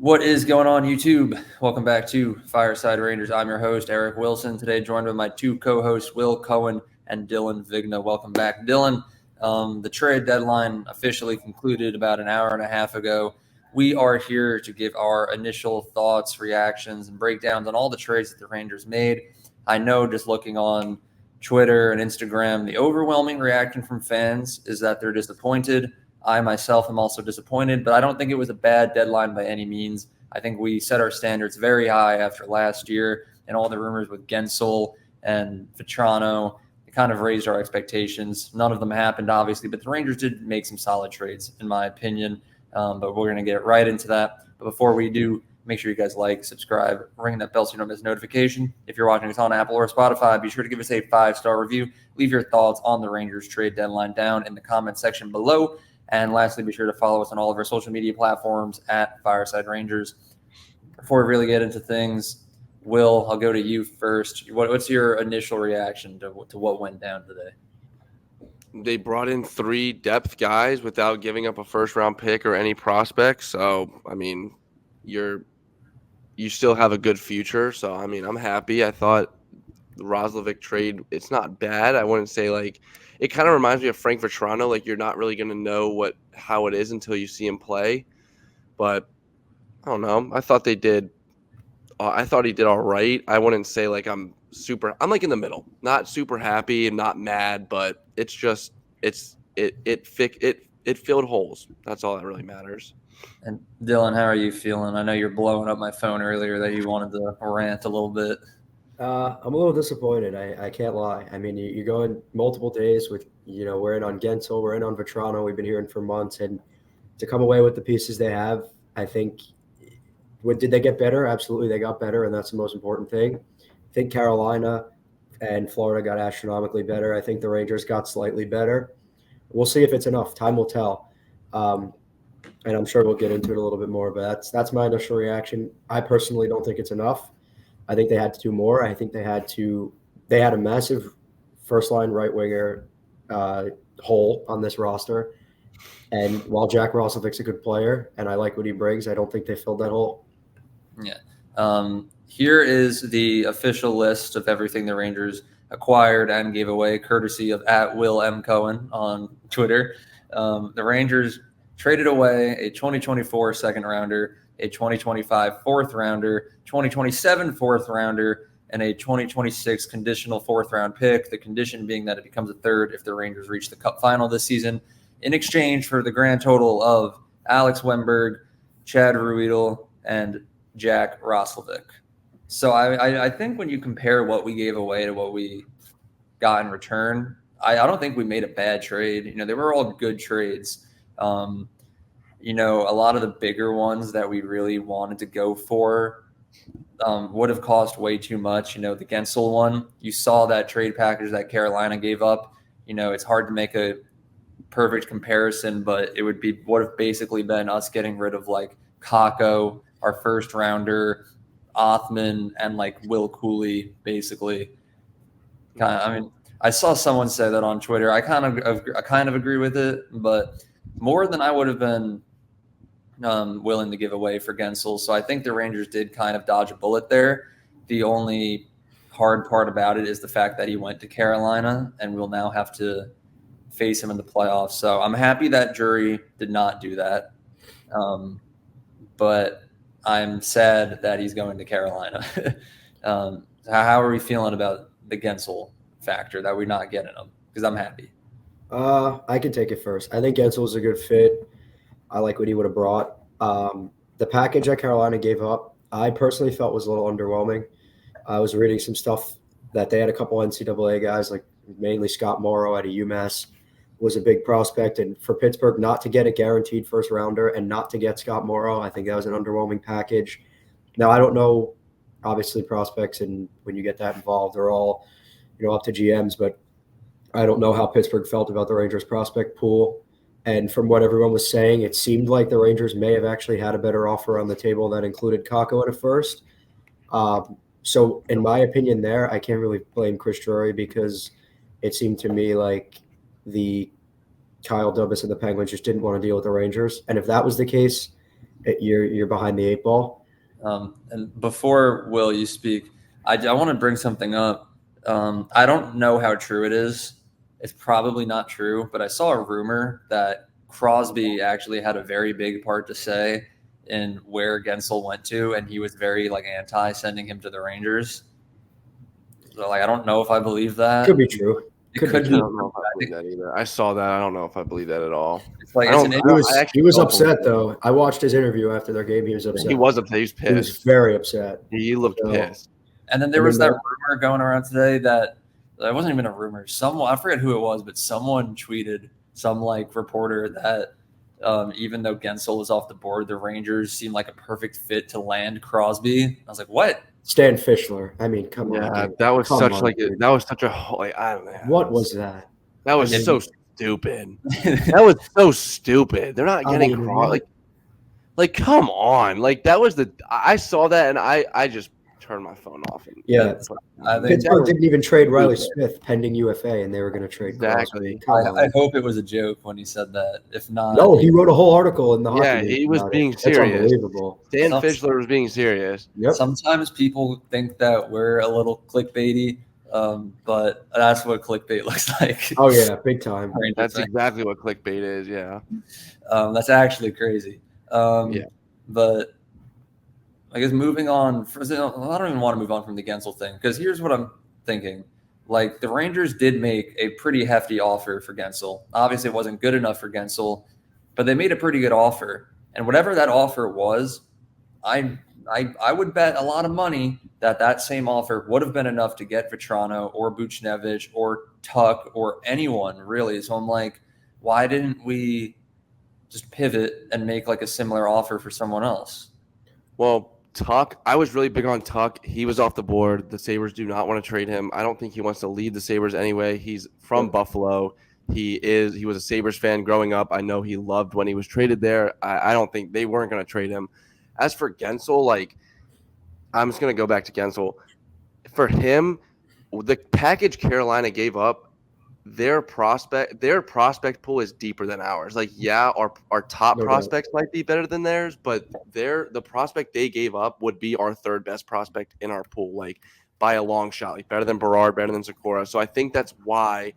What is going on, YouTube? Welcome back to Fireside Rangers. I'm your host, Eric Wilson. Today, joined by my two co-hosts, Will Cohen and Dylan Vigna. Welcome back, Dylan. The trade deadline officially concluded about an hour and a half ago. We are here to give our initial thoughts, reactions, and breakdowns on all the trades that the Rangers made. I know, just looking on Twitter and Instagram, the overwhelming reaction from fans is that they're disappointed. I myself am also disappointed, but I don't think it was a bad deadline by any means. I think we set our standards very high after last year and all the rumors with Gensel and Vetrano. It kind of raised our expectations. None of them happened, obviously, but the Rangers did make some solid trades, in my opinion. But we're going to get right into that. But before we do, make sure you guys like, subscribe, ring that bell so you don't miss a notification. If you're watching us on Apple or Spotify, be sure to give us a 5-star review. Leave your thoughts on the Rangers trade deadline down in the comment section below. And lastly, be sure to follow us on all of our social media platforms at Fireside Rangers. Before we really get into things, Will, I'll go to you first. What's your initial reaction to what went down today? They brought in 3 depth guys without giving up a first-round pick or any prospects. So, I mean, you still have a good future. So, I mean, I'm happy. I thought the Roslovic trade, it's not bad. I wouldn't say it kind of reminds me of Frank Vetrano. You're not really going to know how it is until you see him play. But I don't know. I thought he did all right. I wouldn't say I'm in the middle, not super happy and not mad, but it's just it filled holes. That's all that really matters. And Dylan, how are you feeling? I know you're blowing up my phone earlier that you wanted to rant a little bit. I'm a little disappointed. I can't lie. I mean, you go in multiple days with, we're in on Gensel, we're in on Vetrano. We've been hearing for months, and to come away with the pieces they have, I think. Did they get better? Absolutely, they got better, and that's the most important thing. I think Carolina and Florida got astronomically better. I think the Rangers got slightly better. We'll see if it's enough. Time will tell. And I'm sure we'll get into it a little bit more, but that's my initial reaction. I personally don't think it's enough. I think they had to do more. I think they had a massive first-line right winger hole on this roster. And while Jack Roslovic's a good player, and I like what he brings, I don't think they filled that hole. Yeah. Here is the official list of everything the Rangers acquired and gave away, courtesy of @WillMCohen on Twitter. The Rangers traded away a 2024 second-rounder, a 2025 fourth-rounder, 2027 fourth-rounder, and a 2026 conditional fourth-round pick, the condition being that it becomes a third if the Rangers reach the Cup final this season, in exchange for the grand total of Alex Wemberg, Chad Ruedel, and Jack Roslovic. So I think when you compare what we gave away to what we got in return, I don't think we made a bad trade. They were all good trades. A lot of the bigger ones that we really wanted to go for would have cost way too much. The Gensel one, you saw that trade package that Carolina gave up. It's hard to make a perfect comparison, but it would have basically been us getting rid of Kakko, our first rounder, Othman, and Will Cooley, basically. I saw someone say that on Twitter. I kind of agree with it, but more than I would have been willing to give away for Gensel. So I think the Rangers did kind of dodge a bullet there. The only hard part about it is the fact that he went to Carolina, and we'll now have to face him in the playoffs. So I'm happy that Drury did not do that. But I'm sad that he's going to Carolina. How are we feeling about the Gensel factor that we're not getting him? Because I'm happy. I can take it first. I think Gensel was a good fit. I like what he would have brought. The package that Carolina gave up, I personally felt was a little underwhelming. I was reading some stuff that they had a couple NCAA guys, mainly Scott Morrow out of UMass, was a big prospect. And for Pittsburgh not to get a guaranteed first rounder and not to get Scott Morrow, I think that was an underwhelming package. Now, I don't know, obviously prospects, and when you get that involved, they're all, up to GMs, but I don't know how Pittsburgh felt about the Rangers prospect pool. And from what everyone was saying, it seemed like the Rangers may have actually had a better offer on the table that included Kakko at a first. So in my opinion there, I can't really blame Chris Drury, because it seemed to me like the Kyle Dubas and the Penguins just didn't want to deal with the Rangers. And if that was the case, you're behind the 8 ball. And before Will, you speak, I want to bring something up. I don't know how true it is. It's probably not true, but I saw a rumor that Crosby actually had a very big part to say in where Gensel went to, and he was very anti sending him to the Rangers. So I don't know if I believe that. Could be true. It Could could be be. I don't know if I believe that either. I saw that. I don't know if I believe that at all. It's an He was upset though. I watched his interview after their game. He was upset. He was upset. He was pissed. He was very upset. He looked pissed. And then there was that rumor going around today that it wasn't even a rumor. I forget who it was, but someone tweeted, some reporter, that even though Gensel was off the board, the Rangers seemed like a perfect fit to land Crosby. I was like, what? Stan Fischler. I mean, come on. Yeah, dude. that was Come such on, dude. that was such a I don't know. What was that? That was so stupid. That was so stupid. They're not getting come on. That was I saw that and I just turned my phone off. Pittsburgh didn't even trade Riley Smith pending UFA, and they were going to trade exactly. I hope it was a joke when he said that. If not, no, he wrote a whole article in the hockey. Yeah, he was being serious. That's unbelievable. Dan Fischler was being serious. Yep. Sometimes people think that we're a little clickbaity, but that's what clickbait looks like. Oh yeah, big time. That's exactly what clickbait is. Yeah. That's actually crazy. Yeah. But I guess moving on, I don't even want to move on from the Gensel thing, because here's what I'm thinking. The Rangers did make a pretty hefty offer for Gensel. Obviously, it wasn't good enough for Gensel, but they made a pretty good offer. And whatever that offer was, I would bet a lot of money that same offer would have been enough to get Vetrano or Buchnevich or Tuck or anyone, really. So I'm like, why didn't we just pivot and make a similar offer for someone else? Well, Tuck, I was really big on Tuck. He was off the board. The Sabres do not want to trade him. I don't think he wants to lead the Sabres anyway. He's from Buffalo. He was a Sabres fan growing up. I know he loved when he was traded there. I don't think they weren't going to trade him. As for Gensel, I'm just going to go back to Gensel. For him, the package Carolina gave up, their prospect pool is deeper than ours. Our top prospects might be better than theirs, but the prospect they gave up would be our third best prospect in our pool, by a long shot, better than Berard, better than Sikora. So I think that's why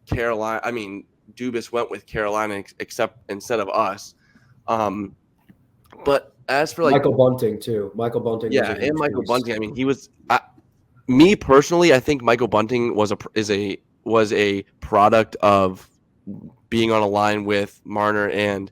Dubas went with Carolina instead of us. But as for Michael Bunting too, Michael Bunting. Yeah, and Michael Bunting. He was. Me personally, I think Michael Bunting was a product of being on a line with Marner and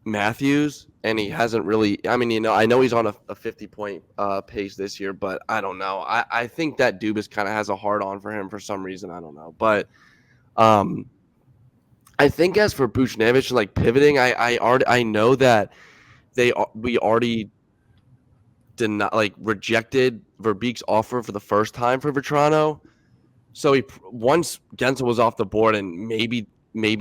Matthews, and he hasn't really. I know he's on a 50-point pace this year, but I don't know. I think that Dubas kind of has a hard on for him for some reason. I don't know, but I think as for Buchnevich pivoting, I know that we already did not rejected Verbeek's offer for the first time for Vetrano. So once Gensel was off the board and maybe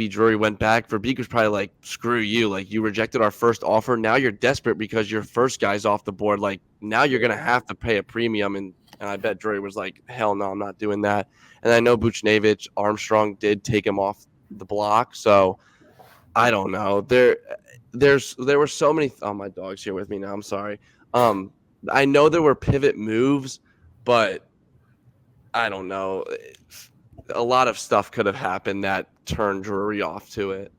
Drury went back, Verbeek was probably screw you. You rejected our first offer. Now you're desperate because your first guy's off the board. Now you're going to have to pay a premium. And I bet Drury was hell no, I'm not doing that. And I know Buchnevich, Armstrong did take him off the block. So I don't know. There were so many. Oh, my dog's here with me now. I'm sorry. I know there were pivot moves, but I don't know. A lot of stuff could have happened that turned Drury off to it.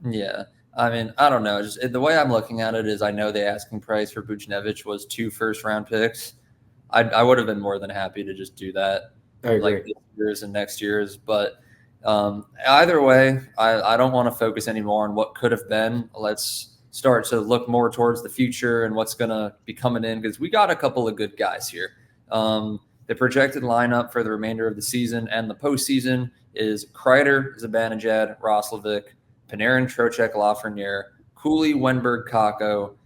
Yeah. I don't know. Just the way I'm looking at it is I know the asking price for Buchnevich was 2 first-round picks. I would have been more than happy to just do that this year's and next year's. But either way, I don't want to focus anymore on what could have been. Let's start to look more towards the future and what's going to be coming in, because we got a couple of good guys here. The projected lineup for the remainder of the season and the postseason is Kreider, Zibanejad, Roslovic, Panarin, Trocheck, Lafreniere, Cooley, Wenberg, Kakko,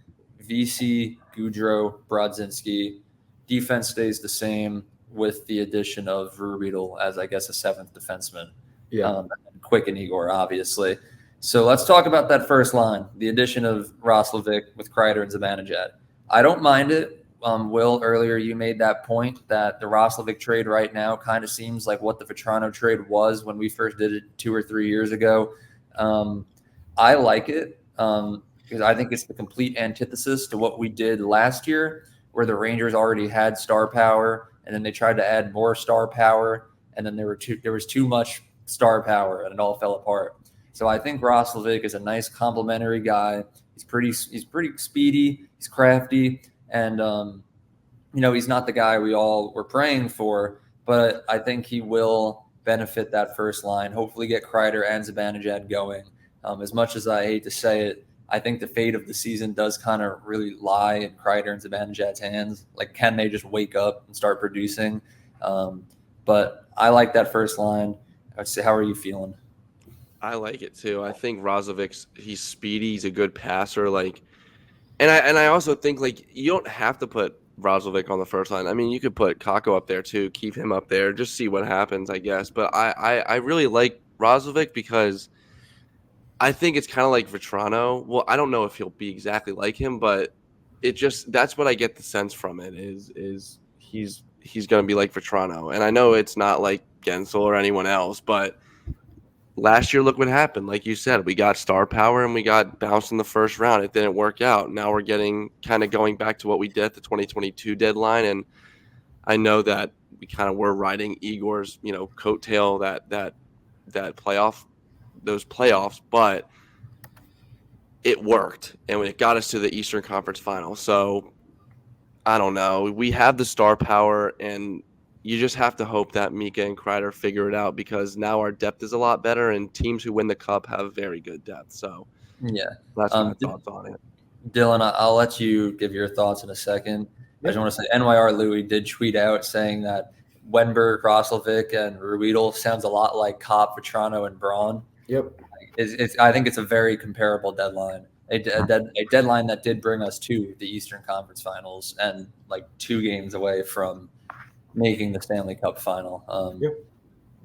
VC, Goudreau, Brodzinski. Defense stays the same with the addition of Rubiedel as, I guess, a 7th defenseman. Yeah. Quick and Igor, obviously. So let's talk about that first line, the addition of Roslovic with Kreider and Zibanejad. I don't mind it. Will, earlier you made that point that the Roslovic trade right now kind of seems like what the Vetrano trade was when we first did it 2 or 3 years ago. I like it. because I think it's the complete antithesis to what we did last year, where the Rangers already had star power, and then they tried to add more star power, and then there was too much star power, and it all fell apart. So I think Roslovic is a nice complementary guy. He's pretty speedy. He's crafty, and he's not the guy we all were praying for, but I think he will benefit that first line. Hopefully, get Kreider and Zibanejad going. As much as I hate to say it, I think the fate of the season does kind of really lie in Kreider and Zibanejad's hands. Like, can they just wake up and start producing? But I like that first line. I'd say, how are you feeling? I like it too. I think Rozovic's he's speedy. He's a good passer. And I also think you don't have to put Rozovic on the first line. I mean, you could put Kako up there too, keep him up there, just see what happens, I guess. But I really like Rozovic because I think it's kind of like Vetrano. Well, I don't know if he'll be exactly like him, but that's what I get the sense from it is he's going to be like Vetrano. And I know it's not like Gensel or anyone else, but last year, look what happened. Like you said, we got star power and we got bounced in the first round. It didn't work out. Now we're going back to what we did at the 2022 deadline. And I know that we kind of were riding Igor's, coattail those playoffs, but it worked and it got us to the Eastern Conference Final. So I don't know. We have the star power, and you just have to hope that Mika and Kreider figure it out, because now our depth is a lot better, and teams who win the cup have very good depth. So Yeah, that's my thoughts on it. Dylan, I'll let you give your thoughts in a second. I just want to say NYR Louis did tweet out saying that Wenberg, Roslovic, and Ruedel sounds a lot like Kopp, Vetrano, and Braun. Yep. I think it's a very comparable deadline. A deadline that did bring us to the Eastern Conference Finals and 2 games away from making the Stanley Cup final.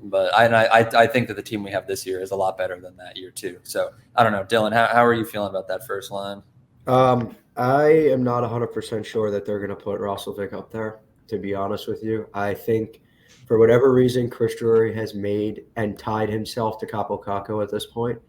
But I think that the team we have this year is a lot better than that year too. So I don't know, Dylan, how are you feeling about that first line? I am not 100% sure that they're going to put Roslovic up there, to be honest with you. I think for whatever reason, Chris Drury has made and tied himself to Capo Caco at this point.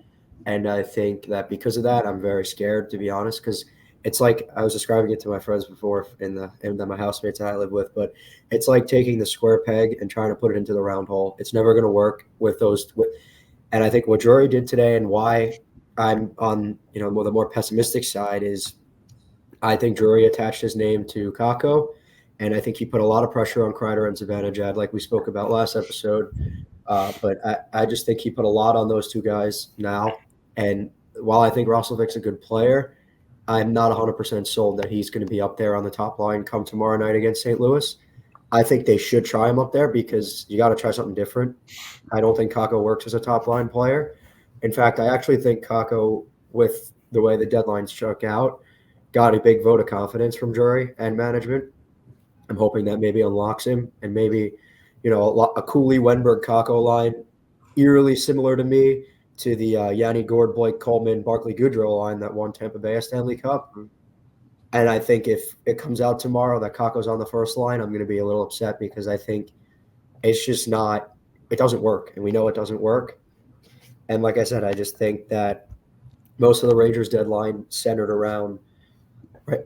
And I think that because of that, I'm very scared, to be honest, because it's like I was describing it to my friends before in my housemates that I live with, but it's like taking the square peg and trying to put it into the round hole. It's never going to work with those. And I think what Drury did today, and why I'm on the more pessimistic side, is I think Drury attached his name to Kako, and I think he put a lot of pressure on Kreider and Zibanejad, like we spoke about last episode. But I just think he put a lot on those two guys now. And while I think Roslovic's a good player, I'm not 100% sold that he's going to be up there on the top line come tomorrow night against St. Louis. I think they should try him up there because you got to try something different. I don't think Kako works as a top line player. In fact, I actually think Kako, with the way the deadlines shook out, got a big vote of confidence from Drury and management. I'm hoping that maybe unlocks him, and maybe, a Cooley, Wenberg, Kako line, eerily similar to me to the Yanni Gord, Blake Coleman, Barclay Goodrow line that won Tampa Bay a Stanley Cup. And I think if it comes out tomorrow that Kako's on the first line, I'm going to be a little upset, because I think it's just not – it doesn't work, and we know it doesn't work. And like I said, I just think that most of the Rangers deadline centered around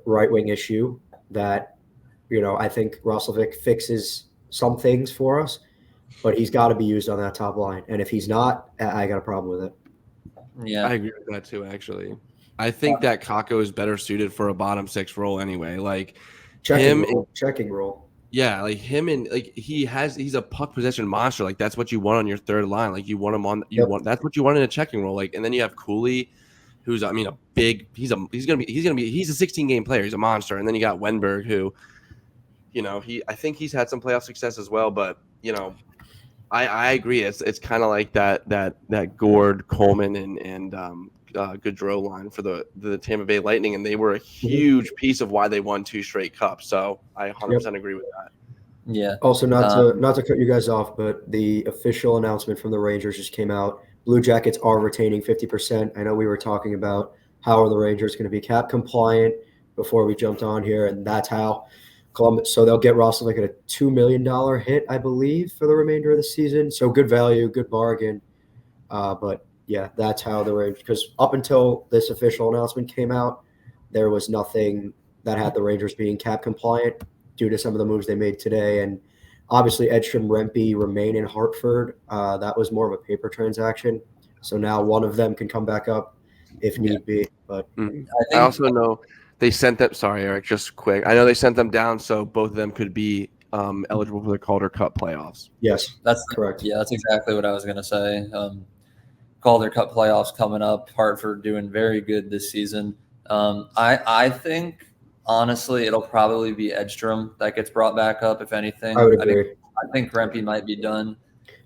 right-wing issue that, I think Roslovic fixes some things for us, but he's got to be used on that top line. And if he's not, I got a problem with it. Yeah, I agree with that too, actually. I think that Kako is better suited for a bottom 6 role anyway. Checking role. Yeah, him, and he's a puck possession monster. That's what you want on your third line. You want him on that's what you want in a checking role. And then you have Cooley, who's a big he's a 16-game player. He's a monster. And then you got Wenberg, who I think he's had some playoff success as well, but I agree. It's kind of like that Gord, Coleman, and Goodrow line for the Tampa Bay Lightning, and they were a huge piece of why they won 2 straight cups. So I 100% agree with that. Yeah. Also, not to cut you guys off, but the official announcement from the Rangers just came out. Blue Jackets are retaining 50%. I know we were talking about how are the Rangers going to be cap compliant before we jumped on here, and that's how. Columbus, so they'll get Roslovic at a $2 million hit, I believe, for the remainder of the season. So good value, good bargain. But yeah, that's how the Rangers. Because up until this official announcement came out, there was nothing that had the Rangers being cap compliant due to some of the moves they made today, and obviously Edstrom Rempe remain in Hartford. That was more of a paper transaction. So now one of them can come back up if need be. But I I think also know they sent them. Sorry, Eric, just quick. I know they sent them down so both of them could be eligible for the Calder Cup playoffs. yes, that's correct. yeah, that's exactly what I was gonna say. Calder Cup playoffs coming up. Hartford doing very good this season. I think honestly it'll probably be Edstrom that gets brought back up. If anything, I would agree. I think Rempe might be done.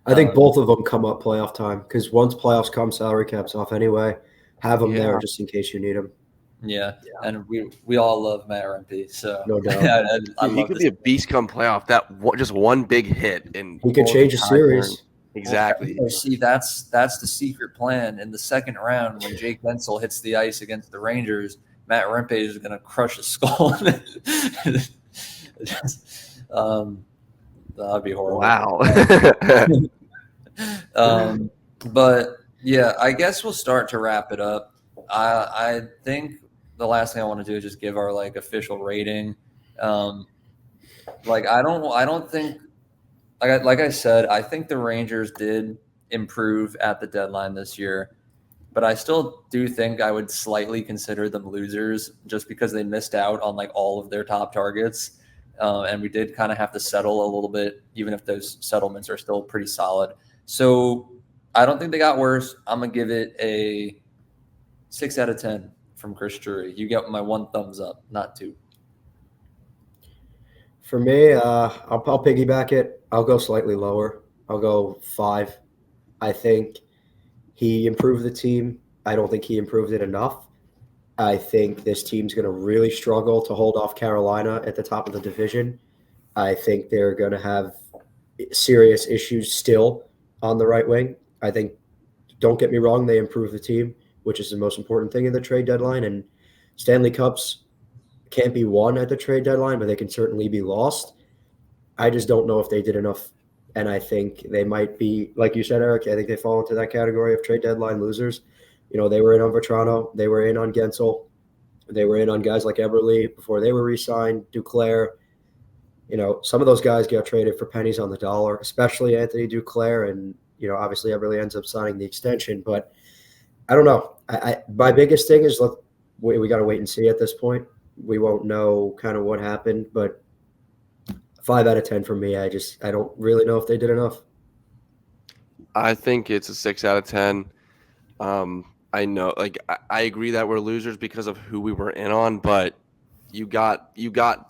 I think both of them come up playoff time because once playoffs come, salary cap's off anyway. Have them there Yeah. just in case you need them. Yeah, and we all love Matt Rempe, so No doubt. I Dude, he love could to be a beast come playoff. Just one big hit and He could change a series. Exactly. Well, see, that's the secret plan. In the second round, when Jake Gensel hits the ice against the Rangers, Matt Rempe is going to crush his skull. That'd be horrible. Wow. But yeah, I guess we'll start to wrap it up. I think the last thing I want to do is just give our official rating. I don't think. Like I said, I think the Rangers did improve at the deadline this year, but I still do think I would slightly consider them losers just because they missed out on all of their top targets, and we did kind of have to settle a little bit, even if those settlements are still pretty solid. So I don't think they got worse. I'm gonna give it a 6 out of 10 from Chris Drury. You get my 1 thumbs up, not 2. For me, I'll piggyback it. I'll go slightly lower. I'll go 5. I think he improved the team. I don't think he improved it enough. I think this team's going to really struggle to hold off Carolina at the top of the division. I think they're going to have serious issues still on the right wing. I think, don't get me wrong, they improved the team, which is the most important thing in the trade deadline. And Stanley Cups can't be won at the trade deadline, but they can certainly be lost. I just don't know if they did enough. And I think they might be, like you said, Eric, I think they fall into that category of trade deadline losers. You know, they were in on Vetrano. They were in on Gensel. They were in on guys like Eberle before they were re-signed, Duclair. You know, some of those guys got traded for pennies on the dollar, especially Anthony Duclair. And, you know, obviously Eberle ends up signing the extension. But I don't know. My biggest thing is, look, we got to wait and see at this point. We won't know kind of what happened, but 5 out of 10 for me. I don't really know if they did enough. I think it's a 6 out of 10. I know, I agree that we're losers because of who we were in on, but you got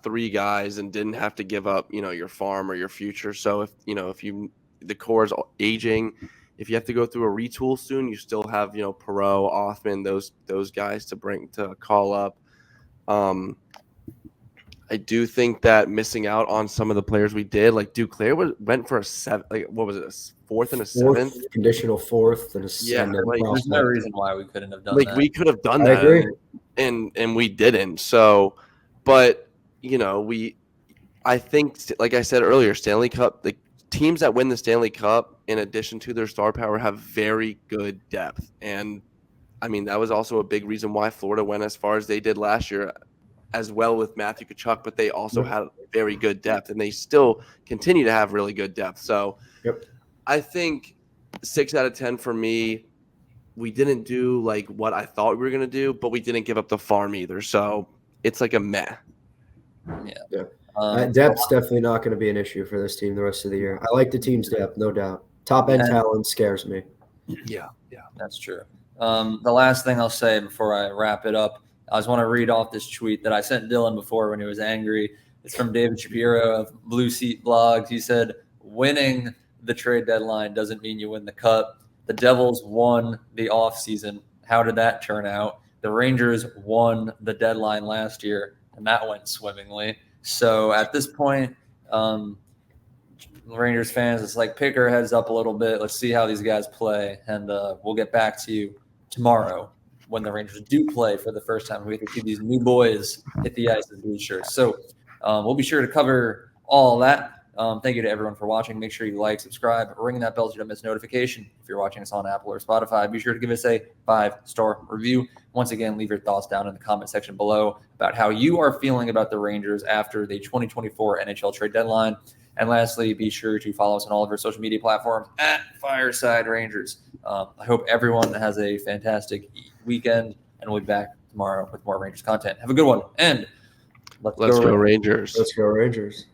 3 guys and didn't have to give up, your farm or your future. So if the core is aging, if you have to go through a retool soon, you still have, Perot, Othman, those guys to call up. I do think that missing out on some of the players we did, like Duclair went for a 7, what was it, a 4th and a 7th? Conditional 4th and a there's no reason why we couldn't have done that. We could have done I that. agree. And we didn't. So, but I think, like I said earlier, Stanley Cup, the teams that win the Stanley Cup, in addition to their star power, have very good depth. And I mean, that was also a big reason why Florida went as far as they did last year, as well with Matthew Tkachuk, but they also had very good depth, and they still continue to have really good depth. So I think 6 out of 10 for me. We didn't do what I thought we were going to do, but we didn't give up the farm either. So it's like a meh. Yeah. Depth's definitely not going to be an issue for this team the rest of the year. I like the team's depth, no doubt. Top-end talent scares me. Yeah, that's true. The last thing I'll say before I wrap it up, I just want to read off this tweet that I sent Dylan before when he was angry. It's from David Shapiro of Blue Seat Blogs. He said, winning the trade deadline doesn't mean you win the cup. The Devils won the offseason. How did that turn out? The Rangers won the deadline last year, and that went swimmingly. So at this point, Rangers fans, it's pick our heads up a little bit. Let's see how these guys play, and we'll get back to you tomorrow when the Rangers do play for the first time. We get to see these new boys hit the ice in blue shirts. So we'll be sure to cover all that Thank you to everyone for watching. Make sure you like, subscribe, ring that bell so you don't miss notification. If you're watching us on Apple or Spotify, be sure to give us a 5-star review. Once again, leave your thoughts down in the comment section below about how you are feeling about the Rangers after the 2024 NHL trade deadline. And lastly, be sure to follow us on all of our social media platforms at Fireside Rangers. I hope everyone has a fantastic weekend, and we'll be back tomorrow with more Rangers content. Have a good one, and Let's go Rangers. Let's go Rangers.